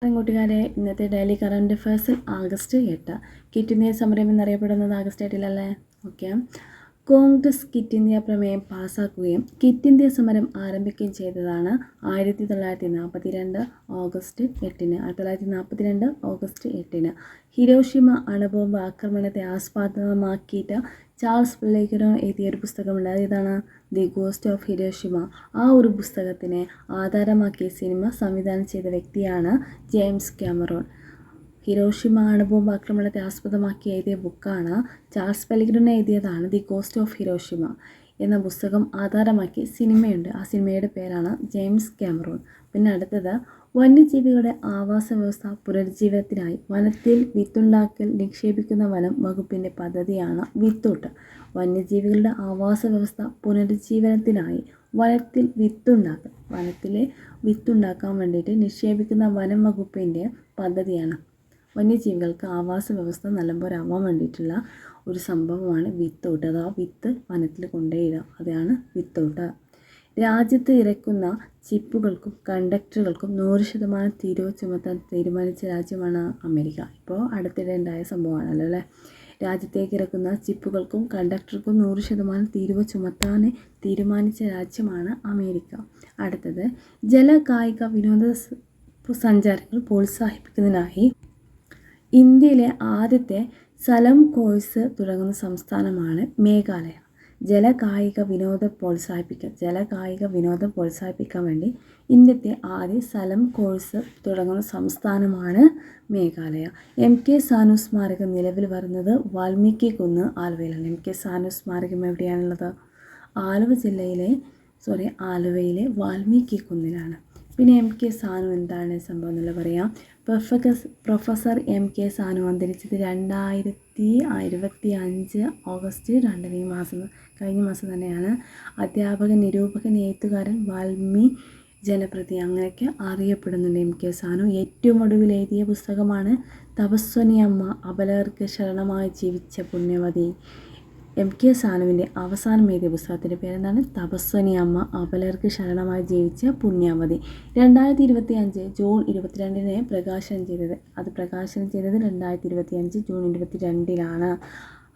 കൂട്ടുകാരെ, ഇന്നത്തെ daily current അഫയേഴ്സിൽ ആഗസ്റ്റ് 8 ക്വിറ്റ് ഇന്ത്യ സമരം എന്നറിയപ്പെടുന്നത് ആഗസ്റ്റ് 8-ലല്ലേ? ഓക്കെ. കോൺഗ്രസ് ക്വിറ്റ് ഇന്ത്യ പ്രമേയം പാസ്സാക്കുകയും ക്വിറ്റ് ഇന്ത്യ സമരം ആരംഭിക്കുകയും ചെയ്തതാണ് 1942 ഓഗസ്റ്റ് 8-ന്. 1942 ഓഗസ്റ്റ് 8-ന് ഹിരോഷിമ അണുബോംബ് ആക്രമണത്തെ ആസ്പദമാക്കിയിട്ട് ചാൾസ് പെല്ലിഗ്രനോ എഴുതിയ ഒരു പുസ്തകമുണ്ട്. ഇതാണ് ദി ഗോസ്റ്റ് ഓഫ് ഹിരോഷിമ. ആ ഒരു പുസ്തകത്തിനെ ആധാരമാക്കിയ സിനിമ സംവിധാനം ചെയ്ത വ്യക്തിയാണ് ജെയിംസ് കാമറൂൺ. ഹിരോഷിമ അണുബോംബ് ആക്രമണത്തെ ആസ്പദമാക്കി എഴുതിയ ബുക്കാണ്. ചാൾസ് പെല്ലിഗ്രനോ എഴുതിയതാണ് ദി ഗോസ്റ്റ് ഓഫ് ഹിരോഷിമ എന്ന പുസ്തകം ആധാരമാക്കി സിനിമയുണ്ട്. ആ സിനിമയുടെ പേരാണ് ജെയിംസ് കാമറൂൺ. പിന്നെ അടുത്തത്, വന്യജീവികളുടെ ആവാസ വ്യവസ്ഥ പുനരുജ്ജീവനത്തിനായി വനത്തിൽ വിത്തുണ്ടാക്കൽ നിക്ഷേപിക്കുന്ന വനം വകുപ്പിൻ്റെ പദ്ധതിയാണ് വിത്തൂട്ട്. വന്യജീവികളുടെ ആവാസ വ്യവസ്ഥ പുനരുജ്ജീവനത്തിനായി വനത്തിൽ വിത്തുണ്ടാക്കാൻ വേണ്ടിയിട്ട് നിക്ഷേപിക്കുന്ന വനം വകുപ്പിൻ്റെ പദ്ധതിയാണ്. വന്യജീവികൾക്ക് ആവാസ വ്യവസ്ഥ നല്ലപോലെ ആവാൻ വേണ്ടിയിട്ടുള്ള ഒരു സംഭവമാണ് വിത്തൂട്ട്. അത് ആ വിത്ത് വനത്തിൽ കൊണ്ടുപോയിടുക, അതാണ് വിത്തൂട്ട്. രാജ്യത്ത് ഇറക്കുന്ന ചിപ്പുകൾക്കും കണ്ടക്ടറുകൾക്കും 100% തീരുവ ചുമത്താൻ തീരുമാനിച്ച രാജ്യമാണ് അമേരിക്ക. ഇപ്പോൾ അടുത്തിടെ ഉണ്ടായ സംഭവമാണല്ലോ അല്ലേ. രാജ്യത്തേക്ക് ഇറക്കുന്ന ചിപ്പുകൾക്കും കണ്ടക്ടർക്കും 100% തീരുവ ചുമത്താൻ തീരുമാനിച്ച രാജ്യമാണ് അമേരിക്ക. അടുത്തത്, ജല കായിക വിനോദ സഞ്ചാരങ്ങൾ പ്രോത്സാഹിപ്പിക്കുന്നതിനായി ഇന്ത്യയിലെ ആദ്യത്തെ സലം കോഴ്സ് തുടങ്ങുന്ന സംസ്ഥാനമാണ് മേഘാലയ. ജലകായിക വിനോദം പ്രോത്സാഹിപ്പിക്കാൻ വേണ്ടി ഇന്ത്യത്തെ ആദ്യ സലം കോഴ്സ് തുടങ്ങുന്ന സംസ്ഥാനമാണ് മേഘാലയ. MK സാനു സ്മാരകം നിലവിൽ വരുന്നത് വാൽമീകി കുന്ന് ആലുവയിലാണ്. MK സാനു സ്മാരകം എവിടെയാണുള്ളത്? ആലുവയിലെ വാൽമീകി കുന്നിലാണ്. പിന്നെ MK സാനു എന്താണ് സംഭവം എന്നുള്ളത് പറയാം. പ്രൊഫസർ MK സാനു അന്തരിച്ചത് 2025 ഓഗസ്റ്റ് 2 കഴിഞ്ഞ മാസം തന്നെയാണ്. അധ്യാപകൻ, നിരൂപകൻ, എഴുത്തുകാരൻ, വാൽമീ ജനപ്രതി അങ്ങനെയൊക്കെ അറിയപ്പെടുന്നുണ്ട് MK സാനു. ഏറ്റവും ഒടുവിൽ എഴുതിയ പുസ്തകമാണ് തപസ്വനി അമ്മ, അബലർക്ക് ശരണമായി ജീവിച്ച പുണ്യവതി. MK സാനുവിൻ്റെ അവസാനം എഴുതിയ പുസ്തകത്തിൻ്റെ പേരെന്താണ്? തപസ്വനി അമ്മ, അബലർക്ക് ശരണമായി ജീവിച്ച പുണ്യവതി. 2025 ജൂൺ 22 പ്രകാശനം ചെയ്തത്. അത് പ്രകാശനം ചെയ്തത് 2025 ജൂൺ 22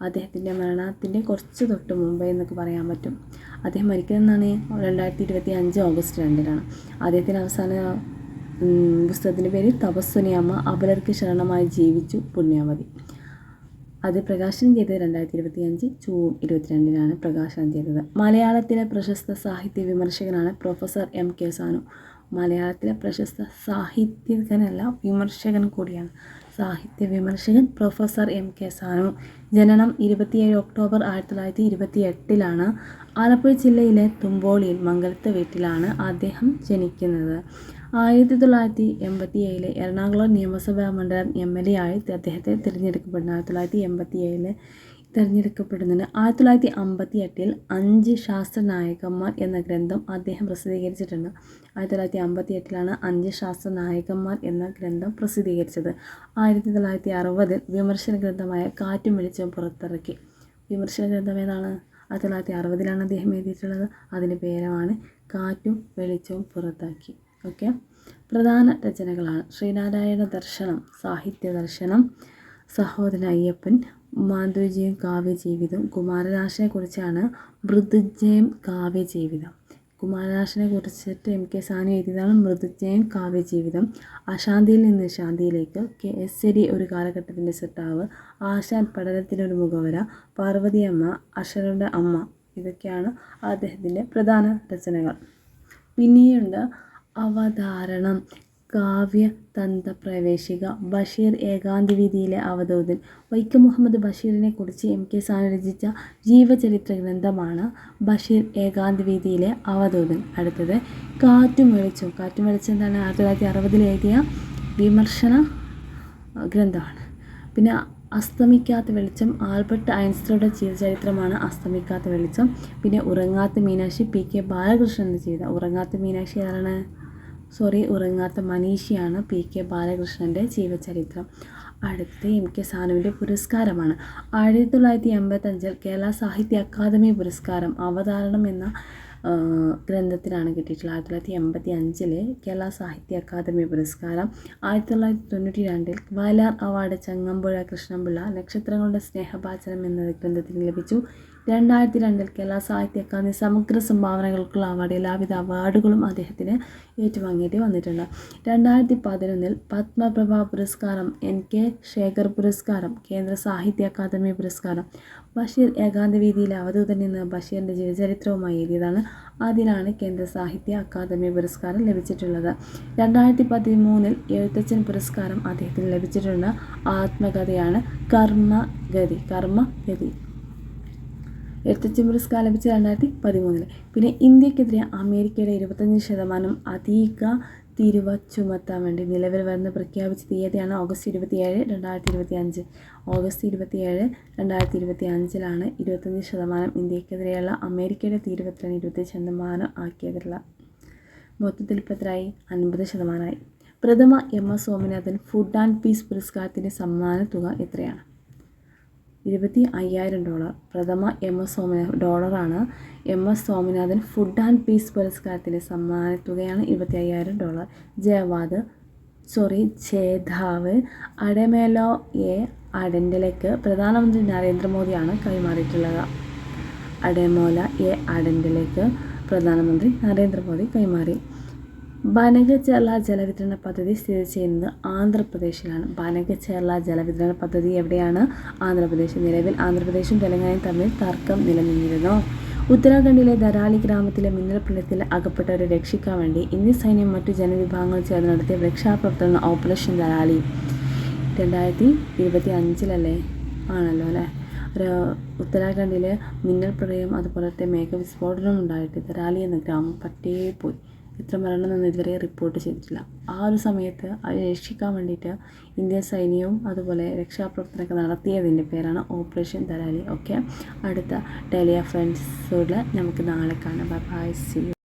അദ്ദേഹത്തിൻ്റെ മരണത്തിൻ്റെ കുറച്ച് തൊട്ട് മുമ്പേ എന്നൊക്കെ പറയാൻ പറ്റും. അദ്ദേഹം മരിക്കുന്നതെന്നാണ് 2025 ഓഗസ്റ്റ് 2 അദ്ദേഹത്തിൻ്റെ അവസാന പുസ്തകത്തിൻ്റെ പേര് തപസ്വനി അമ്മ, അബലർക്ക് ശരണമായി ജീവിച്ചു പുണ്യവതി. അത് പ്രകാശനം ചെയ്തത് 2025 ജൂൺ 22 പ്രകാശനം ചെയ്തത്. മലയാളത്തിലെ പ്രശസ്ത സാഹിത്യ വിമർശകനാണ് പ്രൊഫസർ MK സാനു. മലയാളത്തിലെ പ്രശസ്ത സാഹിത്യകനല്ല, വിമർശകൻ കൂടിയാണ്. സാഹിത്യ വിമർശകൻ പ്രൊഫസർ MK സാനു. ജനനം 27 ഒക്ടോബർ 1928 ആലപ്പുഴ ജില്ലയിലെ തുമ്പോളിയിൽ മംഗലത്തെ വീട്ടിലാണ് അദ്ദേഹം ജനിക്കുന്നത്. 1987 എറണാകുളം നിയമസഭാ മണ്ഡലം MLA ആയി അദ്ദേഹത്തെ തിരഞ്ഞെടുക്കപ്പെടുന്നു. 1987 തിരഞ്ഞെടുക്കപ്പെടുന്നതിന് 1958 5 ശാസ്ത്രനായകന്മാർ എന്ന ഗ്രന്ഥം അദ്ദേഹം പ്രസിദ്ധീകരിച്ചിട്ടുണ്ട്. 1958 5 ശാസ്ത്രനായകന്മാർ എന്ന ഗ്രന്ഥം പ്രസിദ്ധീകരിച്ചത്. 1960 വിമർശന ഗ്രന്ഥമായ കാറ്റും വെളിച്ചവും പുറത്തിറക്കി. വിമർശന ഗ്രന്ഥം ഏതാണ്? 1960 അദ്ദേഹം എഴുതിയിട്ടുള്ളത്. അതിൻ്റെ പേരാണ് കാറ്റും വെളിച്ചവും പുറത്താക്കി. ഓക്കെ. പ്രധാന രചനകളാണ് ശ്രീനാരായണ ദർശനം, സാഹിത്യ ദർശനം, സഹോദരൻ അയ്യപ്പൻ, മാതൃജയം കാവ്യജീവിതം. കുമാരനാശനെ കുറിച്ചാണ് മൃദുജയം കാവ്യജീവിതം. കുമാരനാശനെ കുറിച്ചിട്ട് MK സാനു എഴുതിയതാണ് മൃദുജയം കാവ്യജീവിതം. അശാന്തിയിൽ നിന്ന് ശാന്തിയിലേക്ക്, കേസരി ഒരു കാലഘട്ടത്തിൻ്റെ സൃഷ്ടാവ്, ആശാൻ പഠനത്തിനൊരു മുഖവര, പാർവതിയമ്മ, അക്ഷരയുടെ അമ്മ. ഇതൊക്കെയാണ് അദ്ദേഹത്തിൻ്റെ പ്രധാന രചനകൾ. പിന്നെയുണ്ട് അവതാരണം, കാവ്യതന്ത്രപ്രവേശിക, ബഷീർ ഏകാന്തവീതിയിലെ അവധൂതൻ. വൈക്കം മുഹമ്മദ് ബഷീറിനെ കുറിച്ച് MK സാനു രചിച്ച ജീവചരിത്ര ഗ്രന്ഥമാണ് ബഷീർ ഏകാന്തവീതിയിലെ അവധൂതൻ. അടുത്തത് കാറ്റും വെളിച്ചവും. കാറ്റും വെളിച്ചം എന്താണ്? 1960 എഴുതിയ വിമർശന ഗ്രന്ഥമാണ്. പിന്നെ അസ്തമിക്കാത്ത വെളിച്ചം, ആൽബർട്ട് ഐൻസ്റ്റീൻ്റെ ജീവചരിത്രമാണ് അസ്തമിക്കാത്ത വെളിച്ചം. പിന്നെ ഉറങ്ങാത്ത മീനാക്ഷി, PK ബാലകൃഷ്ണൻ ചെയ്ത. ഉറങ്ങാത്ത മീനാക്ഷി ആരാണ്? ഉറങ്ങാത്ത മനീഷിയാണ് PK ബാലകൃഷ്ണൻ്റെ ജീവചരിത്രം. അടുത്ത MK സാനുവിൻ്റെ പുരസ്കാരമാണ് 1985 കേരള സാഹിത്യ അക്കാദമി പുരസ്കാരം അവതാരണം എന്ന ഗ്രന്ഥത്തിനാണ് കിട്ടിയിട്ടുള്ളത്. 1985 കേരള സാഹിത്യ അക്കാദമി പുരസ്കാരം. 1992 വയലാർ അവാർഡ് ചങ്ങമ്പുഴ കൃഷ്ണപിള്ള നക്ഷത്രങ്ങളുടെ സ്നേഹപാചനം എന്ന ഗ്രന്ഥത്തിന് ലഭിച്ചു. 2002 കേരള സാഹിത്യ അക്കാദമി സമഗ്ര സംഭാവനകൾക്കുള്ള അവാർഡ്. എല്ലാവിധ അവാർഡുകളും അദ്ദേഹത്തിന് ഏറ്റുവാങ്ങേണ്ടി വന്നിട്ടുണ്ട്. 2011 പത്മപ്രഭ പുരസ്കാരം, NK ശേഖർ പുരസ്കാരം, കേന്ദ്ര സാഹിത്യ അക്കാദമി പുരസ്കാരം. ബഷീർ ഏകാന്തവീതിയിലെ അവധൂതൻ എന്ന ബഷീറിൻ്റെ ജീവചരിത്രവുമായി എഴുതിയതാണ്. അതിനാണ് കേന്ദ്ര സാഹിത്യ അക്കാദമി പുരസ്കാരം ലഭിച്ചിട്ടുള്ളത്. 2013 എഴുത്തച്ഛൻ പുരസ്കാരം അദ്ദേഹത്തിന് ലഭിച്ചിട്ടുണ്ട്. ആത്മകഥയാണ് കർമ്മഗതി. എഴുത്തച്ഛൻ പുരസ്കാരം ലഭിച്ച 2013. പിന്നെ ഇന്ത്യക്കെതിരെ അമേരിക്കയുടെ 25% അധിക തീരുവ ചുമത്താൻ വേണ്ടി നിലവിൽ വരുന്ന പ്രഖ്യാപിച്ച തീയതിയാണ് ഓഗസ്റ്റ് 27, 2025. ഓഗസ്റ്റ് 27, 2025 25% ഇന്ത്യക്കെതിരെയുള്ള അമേരിക്കയുടെ തീരുവത്തിലാണ് 25% ആക്കിയതുള്ള. മൊത്തത്തിൽ ഇപ്പോൾ എത്രയായി? 50%. പ്രഥമ MS Swaminathan food and peace പുരസ്കാരത്തിൻ്റെ സമ്മാന തുക എത്രയാണ്? $25,000. പ്രഥമ MS സ്വാമിനാഥൻ ഡോളറാണ്. MS Swaminathan food and peace പുരസ്കാരത്തിൻ്റെ സമ്മാന തുകയാണ് $25,000. ജേതാവ് അഡെമോല എ അഡൻഡലയ്ക്ക് പ്രധാനമന്ത്രി നരേന്ദ്രമോദിയാണ് കൈമാറിയിട്ടുള്ളത്. അഡെമോല എ അഡൻഡലയ്ക്ക് പ്രധാനമന്ത്രി നരേന്ദ്രമോദി കൈമാറി. ബനകചർല ജലവിതരണ പദ്ധതി സ്ഥിതി ചെയ്യുന്നത് ആന്ധ്രാപ്രദേശിലാണ്. ബനകചർല ജലവിതരണ പദ്ധതി എവിടെയാണ്? ആന്ധ്രാപ്രദേശ്. നിലവിൽ ആന്ധ്രാപ്രദേശും തെലങ്കാനയും തമ്മിൽ തർക്കം നിലനിന്നിരുന്നു. ഉത്തരാഖണ്ഡിലെ ധരാലി ഗ്രാമത്തിലെ മിന്നൽ പ്രളയത്തിൽ അകപ്പെട്ടവരെ രക്ഷിക്കാൻ വേണ്ടി ഇന്ത്യൻ സൈന്യം മറ്റു ജനവിഭാഗങ്ങൾ ചേർന്ന് നടത്തിയ രക്ഷാപ്രവർത്തനം ഓപ്പറേഷൻ ധരാലി. 2025 ആണല്ലോ അല്ലേ? ഉത്തരാഖണ്ഡിൽ മിന്നൽ പ്രളയം അതുപോലത്തെ മേഘവിസ്ഫോടനം ഉണ്ടായിട്ട് ധരാലി എന്ന ഗ്രാമം പറ്റേപ്പോയി. എത്ര മരണമെന്ന് ഇതുവരെ റിപ്പോർട്ട് ചെയ്തിട്ടില്ല. ആ ഒരു സമയത്ത് അത് രക്ഷിക്കാൻ വേണ്ടിയിട്ട് ഇന്ത്യൻ സൈന്യവും അതുപോലെ രക്ഷാപ്രവർത്തനമൊക്കെ നടത്തിയതിൻ്റെ പേരാണ് ഓപ്പറേഷൻ ധരാലി. ഓക്കെ, അടുത്ത ഡെയിലി ഫ്രണ്ട്സോട് നമുക്ക് നാളെ കാണാം. Bye, see U.